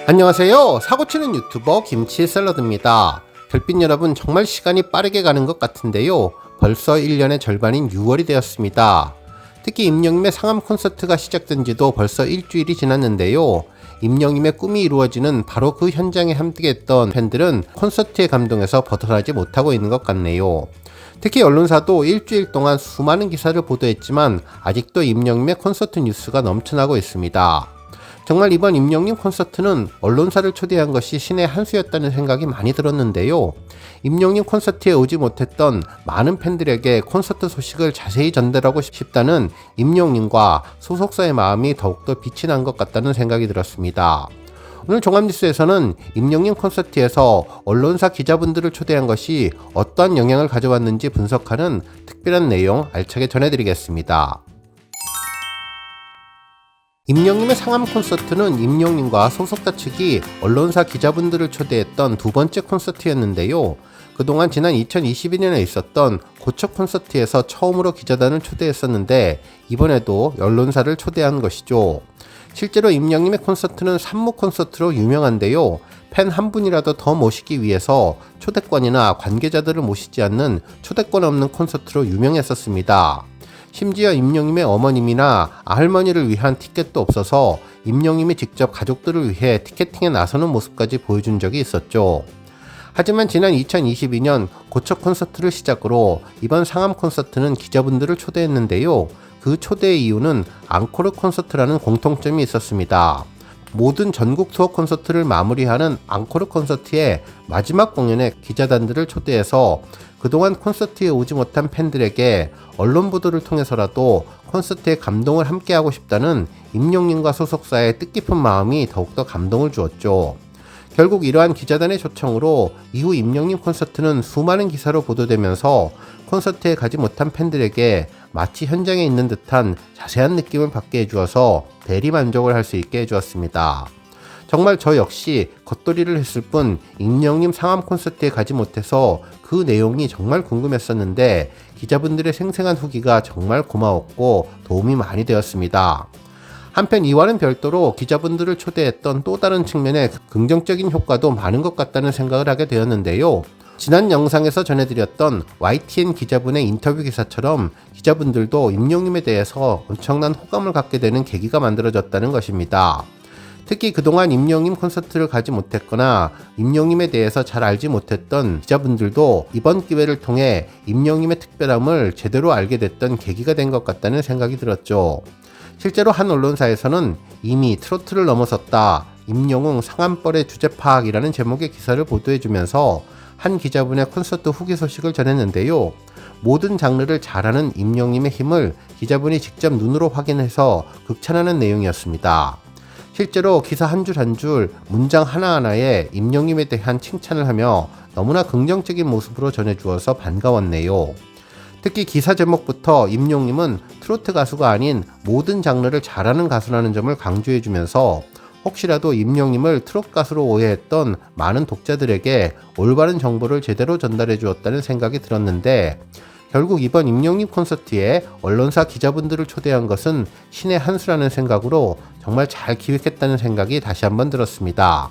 안녕하세요. 사고치는 유튜버 김치샐러드입니다. 별빛 여러분, 정말 시간이 빠르게 가는 것 같은데요. 벌써 1년의 절반인 6월이 되었습니다. 특히 임영님의 상암 콘서트가 시작된 지도 벌써 일주일이 지났는데요. 임영님의 꿈이 이루어지는 바로 그 현장에 함께했던 팬들은 콘서트의 감동에서 벗어나지 못하고 있는 것 같네요. 특히 언론사도 일주일 동안 수많은 기사를 보도했지만 아직도 임영님의 콘서트 뉴스가 넘쳐나고 있습니다. 정말 이번 임영님 콘서트는 언론사를 초대한 것이 신의 한 수였다는 생각이 많이 들었는데요. 임영님 콘서트에 오지 못했던 많은 팬들에게 콘서트 소식을 자세히 전달하고 싶다는 임영님과 소속사의 마음이 더욱더 빛이 난 것 같다는 생각이 들었습니다. 오늘 종합뉴스에서는 임영님 콘서트에서 언론사 기자분들을 초대한 것이 어떠한 영향을 가져왔는지 분석하는 특별한 내용 알차게 전해드리겠습니다. 임영님의 상암 콘서트는 임영님과 소속사 측이 언론사 기자분들을 초대했던 두 번째 콘서트였는데요. 그동안 지난 2021년에 있었던 고척 콘서트에서 처음으로 기자단을 초대했었는데 이번에도 언론사를 초대한 것이죠. 실제로 임영님의 콘서트는 산무 콘서트로 유명한데요. 팬 한 분이라도 더 모시기 위해서 초대권이나 관계자들을 모시지 않는 초대권 없는 콘서트로 유명했었습니다. 심지어 임영님의 어머님이나 할머니를 위한 티켓도 없어서 임영님이 직접 가족들을 위해 티켓팅에 나서는 모습까지 보여준 적이 있었죠. 하지만 지난 2022년 고척 콘서트를 시작으로 이번 상암 콘서트는 기자분들을 초대했는데요. 그 초대의 이유는 앙코르 콘서트라는 공통점이 있었습니다. 모든 전국 투어 콘서트를 마무리하는 앙코르 콘서트의 마지막 공연에 기자단들을 초대해서 그동안 콘서트에 오지 못한 팬들에게 언론 보도를 통해서라도 콘서트의 감동을 함께하고 싶다는 임영님과 소속사의 뜻깊은 마음이 더욱더 감동을 주었죠. 결국 이러한 기자단의 초청으로 이후 임영님 콘서트는 수많은 기사로 보도되면서 콘서트에 가지 못한 팬들에게 마치 현장에 있는 듯한 자세한 느낌을 받게 해주어서 대리만족을 할 수 있게 해주었습니다. 정말 저 역시 겉도리를 했을 뿐 임영님 상암 콘서트에 가지 못해서 그 내용이 정말 궁금했었는데 기자분들의 생생한 후기가 정말 고마웠고 도움이 많이 되었습니다. 한편 이와는 별도로 기자분들을 초대했던 또 다른 측면의 긍정적인 효과도 많은 것 같다는 생각을 하게 되었는데요. 지난 영상에서 전해드렸던 YTN 기자분의 인터뷰 기사처럼 기자분들도 임영님에 대해서 엄청난 호감을 갖게 되는 계기가 만들어졌다는 것입니다. 특히 그동안 임영님 콘서트를 가지 못했거나 임영님에 대해서 잘 알지 못했던 기자분들도 이번 기회를 통해 임영님의 특별함을 제대로 알게 됐던 계기가 된 것 같다는 생각이 들었죠. 실제로 한 언론사에서는 이미 트로트를 넘어섰다, 임영웅 상암벌의 주제 파악이라는 제목의 기사를 보도해주면서 한 기자분의 콘서트 후기 소식을 전했는데요. 모든 장르를 잘하는 임영님의 힘을 기자분이 직접 눈으로 확인해서 극찬하는 내용이었습니다. 실제로 기사 한 줄 한 줄 문장 하나하나에 임영님에 대한 칭찬을 하며 너무나 긍정적인 모습으로 전해주어서 반가웠네요. 특히 기사 제목부터 임영님은 트로트 가수가 아닌 모든 장르를 잘하는 가수라는 점을 강조해주면서 혹시라도 임영님을 트로트 가수로 오해했던 많은 독자들에게 올바른 정보를 제대로 전달해 주었다는 생각이 들었는데 결국 이번 임영님 콘서트에 언론사 기자분들을 초대한 것은 신의 한 수라는 생각으로 정말 잘 기획했다는 생각이 다시 한번 들었습니다.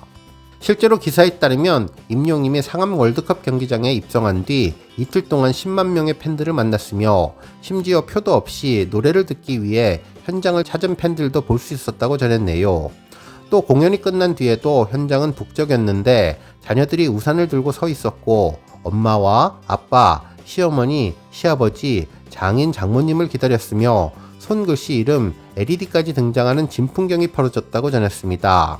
실제로 기사에 따르면 임영님이 상암 월드컵 경기장에 입성한 뒤 이틀 동안 10만 명의 팬들을 만났으며 심지어 표도 없이 노래를 듣기 위해 현장을 찾은 팬들도 볼 수 있었다고 전했네요. 또 공연이 끝난 뒤에도 현장은 북적였는데 자녀들이 우산을 들고 서 있었고 엄마와 아빠, 시어머니, 시아버지, 장인, 장모님을 기다렸으며 손글씨 이름 LED까지 등장하는 진풍경이 펼쳐졌다고 전했습니다.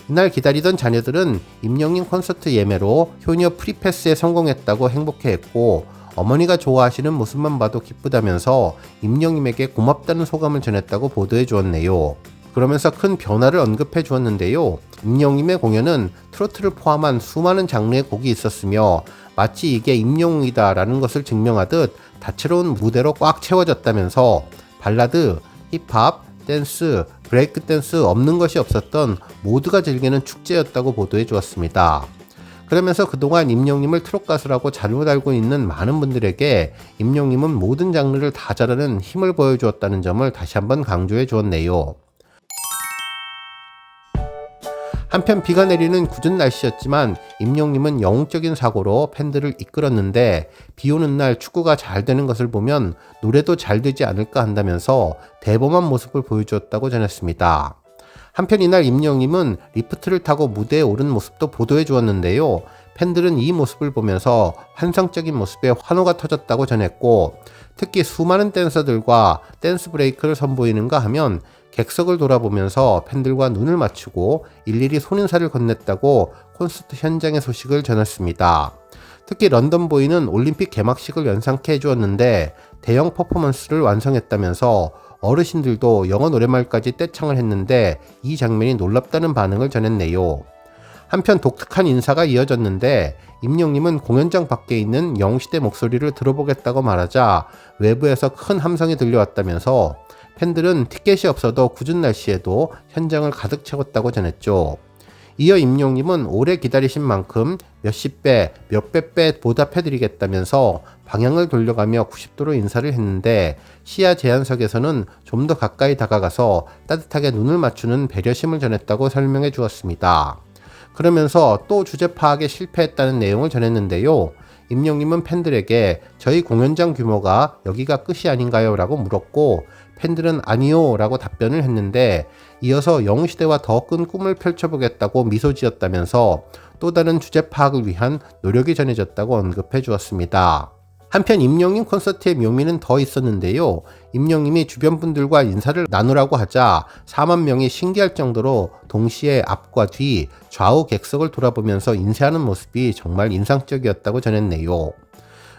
이날 기다리던 자녀들은 임영님 콘서트 예매로 효녀 프리패스에 성공했다고 행복해했고 어머니가 좋아하시는 모습만 봐도 기쁘다면서 임영님에게 고맙다는 소감을 전했다고 보도해 주었네요. 그러면서 큰 변화를 언급해 주었는데요. 임영님의 공연은 트로트를 포함한 수많은 장르의 곡이 있었으며 마치 이게 임영웅이다 라는 것을 증명하듯 다채로운 무대로 꽉 채워졌다면서 발라드, 힙합, 댄스, 브레이크 댄스 없는 것이 없었던 모두가 즐기는 축제였다고 보도해 주었습니다. 그러면서 그동안 임영님을 트롯 가수라고 잘못 알고 있는 많은 분들에게 임영님은 모든 장르를 다 잘하는 힘을 보여주었다는 점을 다시 한번 강조해 주었네요. 한편 비가 내리는 궂은 날씨였지만 임영님은 영웅적인 사고로 팬들을 이끌었는데 비 오는 날 축구가 잘 되는 것을 보면 노래도 잘 되지 않을까 한다면서 대범한 모습을 보여주었다고 전했습니다. 한편 이날 임영님은 리프트를 타고 무대에 오른 모습도 보도해 주었는데요. 팬들은 이 모습을 보면서 환상적인 모습에 환호가 터졌다고 전했고, 특히 수많은 댄서들과 댄스 브레이크를 선보이는가 하면 객석을 돌아보면서 팬들과 눈을 맞추고 일일이 손인사를 건넸다고 콘서트 현장의 소식을 전했습니다. 특히 런던보이는 올림픽 개막식을 연상케 해주었는데 대형 퍼포먼스를 완성했다면서 어르신들도 영어 노래말까지 떼창을 했는데 이 장면이 놀랍다는 반응을 전했네요. 한편 독특한 인사가 이어졌는데 임영님은 공연장 밖에 있는 영웅시대 목소리를 들어보겠다고 말하자 외부에서 큰 함성이 들려왔다면서 팬들은 티켓이 없어도 궂은 날씨에도 현장을 가득 채웠다고 전했죠. 이어 임영님은 오래 기다리신 만큼 몇십 배, 몇백 배 보답해드리겠다면서 방향을 돌려가며 90도로 인사를 했는데 시야 제한석에서는 좀 더 가까이 다가가서 따뜻하게 눈을 맞추는 배려심을 전했다고 설명해 주었습니다. 그러면서 또 주제 파악에 실패했다는 내용을 전했는데요. 임영님은 팬들에게 저희 공연장 규모가 여기가 끝이 아닌가요? 라고 물었고 팬들은 아니요 라고 답변을 했는데 이어서 영웅시대와 더 큰 꿈을 펼쳐보겠다고 미소 지었다면서 또 다른 주제 파악을 위한 노력이 전해졌다고 언급해 주었습니다. 한편 임영님 콘서트의 묘미는 더 있었는데요. 임영님이 주변 분들과 인사를 나누라고 하자 4만 명이 신기할 정도로 동시에 앞과 뒤, 좌우 객석을 돌아보면서 인사하는 모습이 정말 인상적이었다고 전했네요.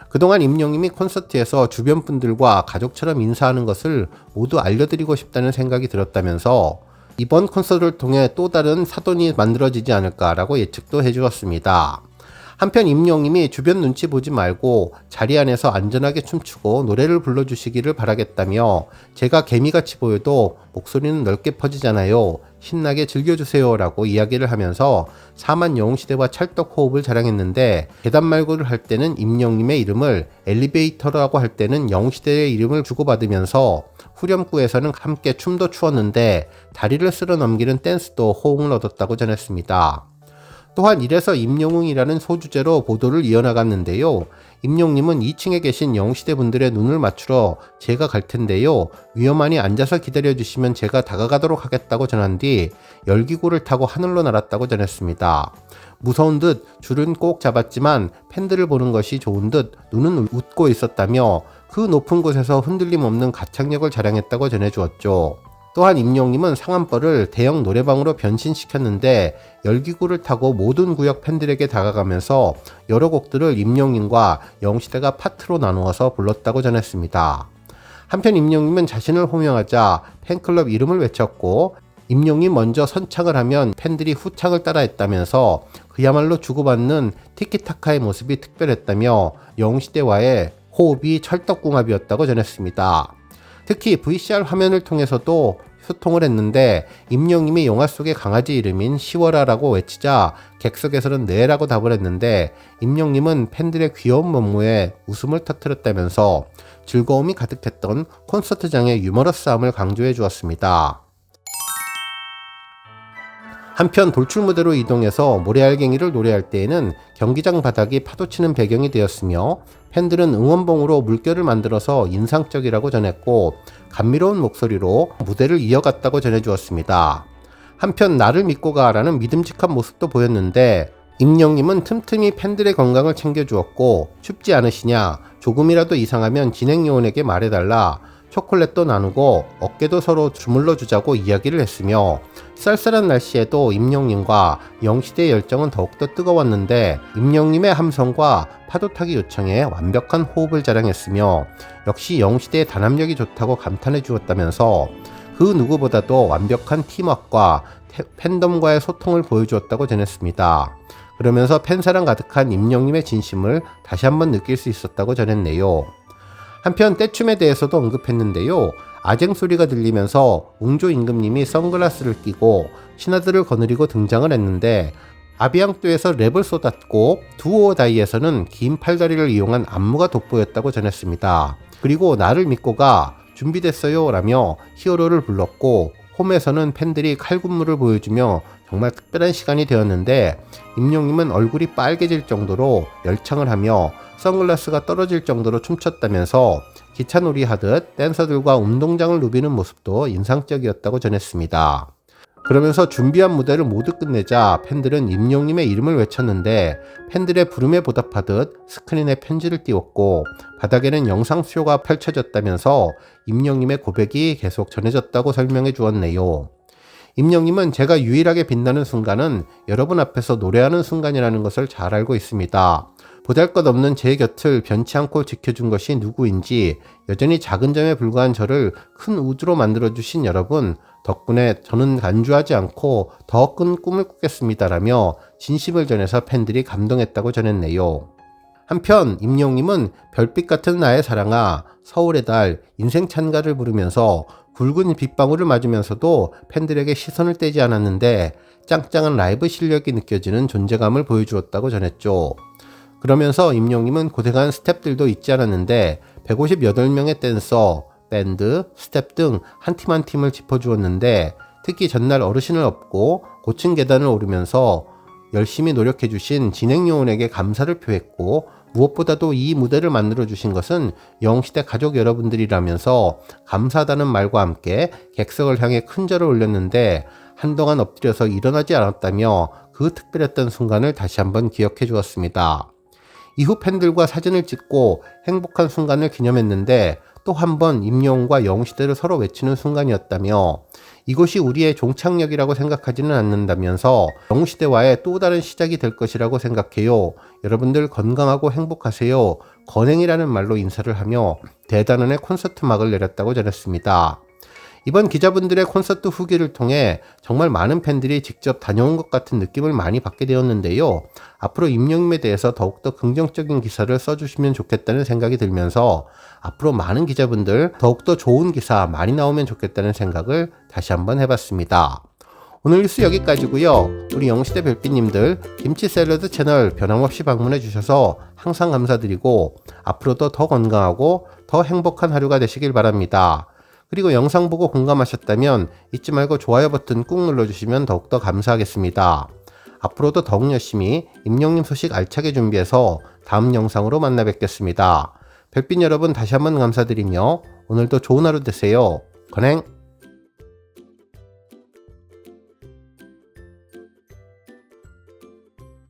그동안 임영님이 콘서트에서 주변 분들과 가족처럼 인사하는 것을 모두 알려드리고 싶다는 생각이 들었다면서 이번 콘서트를 통해 또 다른 사돈이 만들어지지 않을까라고 예측도 해주었습니다. 한편 임영님이 주변 눈치 보지 말고 자리 안에서 안전하게 춤추고 노래를 불러주시기를 바라겠다며 제가 개미같이 보여도 목소리는 넓게 퍼지잖아요. 신나게 즐겨주세요 라고 이야기를 하면서 4만 영웅시대와 찰떡 호흡을 자랑했는데 계단 말고를 할 때는 임영님의 이름을 엘리베이터라고 할 때는 영웅시대의 이름을 주고받으면서 후렴구에서는 함께 춤도 추었는데 다리를 쓸어 넘기는 댄스도 호응을 얻었다고 전했습니다. 또한 이래서 임영웅이라는 소주제로 보도를 이어나갔는데요. 임영님은 2층에 계신 영웅시대 분들의 눈을 맞추러 제가 갈 텐데요. 위험하니 앉아서 기다려주시면 제가 다가가도록 하겠다고 전한 뒤 열기구를 타고 하늘로 날았다고 전했습니다. 무서운 듯 줄은 꼭 잡았지만 팬들을 보는 것이 좋은 듯 눈은 웃고 있었다며 그 높은 곳에서 흔들림 없는 가창력을 자랑했다고 전해주었죠. 또한 임영님은 상암벌을 대형 노래방으로 변신시켰는데 열기구를 타고 모든 구역 팬들에게 다가가면서 여러 곡들을 임영님과 영웅시대가 파트로 나누어서 불렀다고 전했습니다. 한편 임영님은 자신을 호명하자 팬클럽 이름을 외쳤고 임영님 먼저 선창을 하면 팬들이 후창을 따라했다면서 그야말로 주고받는 티키타카의 모습이 특별했다며 영웅시대와의 호흡이 찰떡궁합이었다고 전했습니다. 특히 VCR 화면을 통해서도 소통을 했는데 임영님이 영화 속의 강아지 이름인 시워라라고 외치자 객석에서는 네라고 답을 했는데 임영님은 팬들의 귀여운 면모에 웃음을 터뜨렸다면서 즐거움이 가득했던 콘서트장의 유머러스함을 강조해 주었습니다. 한편 돌출무대로 이동해서 모래알갱이를 노래할 때에는 경기장 바닥이 파도치는 배경이 되었으며 팬들은 응원봉으로 물결을 만들어서 인상적이라고 전했고 감미로운 목소리로 무대를 이어갔다고 전해주었습니다. 한편 나를 믿고 가라는 믿음직한 모습도 보였는데 임영님은 틈틈이 팬들의 건강을 챙겨주었고 춥지 않으시냐 조금이라도 이상하면 진행요원에게 말해달라 초콜릿도 나누고 어깨도 서로 주물러 주자고 이야기를 했으며 쌀쌀한 날씨에도 임영님과 영시대의 열정은 더욱더 뜨거웠는데 임영님의 함성과 파도타기 요청에 완벽한 호흡을 자랑했으며 역시 영시대의 단합력이 좋다고 감탄해 주었다면서 그 누구보다도 완벽한 팀워크와 팬덤과의 소통을 보여주었다고 전했습니다. 그러면서 팬사랑 가득한 임영님의 진심을 다시 한번 느낄 수 있었다고 전했네요. 한편 떼춤에 대해서도 언급했는데요. 아쟁 소리가 들리면서 웅조 임금님이 선글라스를 끼고 신하들을 거느리고 등장을 했는데 아비앙뚜에서 랩을 쏟았고 두오다이에서는 긴 팔다리를 이용한 안무가 돋보였다고 전했습니다. 그리고 나를 믿고가 준비됐어요 라며 히어로를 불렀고 홈에서는 팬들이 칼군무를 보여주며 정말 특별한 시간이 되었는데 임영님은 얼굴이 빨개질 정도로 열창을 하며 선글라스가 떨어질 정도로 춤췄다면서 기차놀이 하듯 댄서들과 운동장을 누비는 모습도 인상적이었다고 전했습니다. 그러면서 준비한 무대를 모두 끝내자 팬들은 임영님의 이름을 외쳤는데 팬들의 부름에 보답하듯 스크린에 편지를 띄웠고 바닥에는 영상 수요가 펼쳐졌다면서 임영님의 고백이 계속 전해졌다고 설명해 주었네요. 임영님은 제가 유일하게 빛나는 순간은 여러분 앞에서 노래하는 순간이라는 것을 잘 알고 있습니다. 보잘것없는 제 곁을 변치 않고 지켜준 것이 누구인지 여전히 작은 점에 불과한 저를 큰 우주로 만들어주신 여러분 덕분에 저는 간주하지 않고 더 큰 꿈을 꾸겠습니다라며 진심을 전해서 팬들이 감동했다고 전했네요. 한편 임영님은 별빛 같은 나의 사랑아, 서울의 달, 인생 찬가를 부르면서 굵은 빗방울을 맞으면서도 팬들에게 시선을 떼지 않았는데 짱짱한 라이브 실력이 느껴지는 존재감을 보여주었다고 전했죠. 그러면서 임영님은 고생한 스태프들도 잊지 않았는데 158명의 댄서, 밴드, 스텝 등 한 팀 한 팀을 짚어주었는데 특히 전날 어르신을 업고 고층 계단을 오르면서 열심히 노력해주신 진행요원에게 감사를 표했고 무엇보다도 이 무대를 만들어주신 것은 영웅시대 가족 여러분들이라면서 감사하다는 말과 함께 객석을 향해 큰 절을 올렸는데 한동안 엎드려서 일어나지 않았다며 그 특별했던 순간을 다시 한번 기억해 주었습니다. 이후 팬들과 사진을 찍고 행복한 순간을 기념했는데 또 한 번 임영웅과 영웅시대를 서로 외치는 순간이었다며 이곳이 우리의 종착역이라고 생각하지는 않는다면서 영웅시대와의 또 다른 시작이 될 것이라고 생각해요. 여러분들 건강하고 행복하세요. 건행이라는 말로 인사를 하며 대단원의 콘서트 막을 내렸다고 전했습니다. 이번 기자분들의 콘서트 후기를 통해 정말 많은 팬들이 직접 다녀온 것 같은 느낌을 많이 받게 되었는데요. 앞으로 임영님에 대해서 더욱더 긍정적인 기사를 써주시면 좋겠다는 생각이 들면서 앞으로 많은 기자분들 더욱더 좋은 기사 많이 나오면 좋겠다는 생각을 다시 한번 해봤습니다. 오늘 뉴스 여기까지고요. 우리 영웅시대 별빛님들 김치 샐러드 채널 변함없이 방문해 주셔서 항상 감사드리고 앞으로도 더 건강하고 더 행복한 하루가 되시길 바랍니다. 그리고 영상 보고 공감하셨다면 잊지 말고 좋아요 버튼 꾹 눌러주시면 더욱더 감사하겠습니다. 앞으로도 더욱 열심히 임영님 소식 알차게 준비해서 다음 영상으로 만나 뵙겠습니다. 별빛 여러분 다시 한번 감사드리며 오늘도 좋은 하루 되세요. 건행!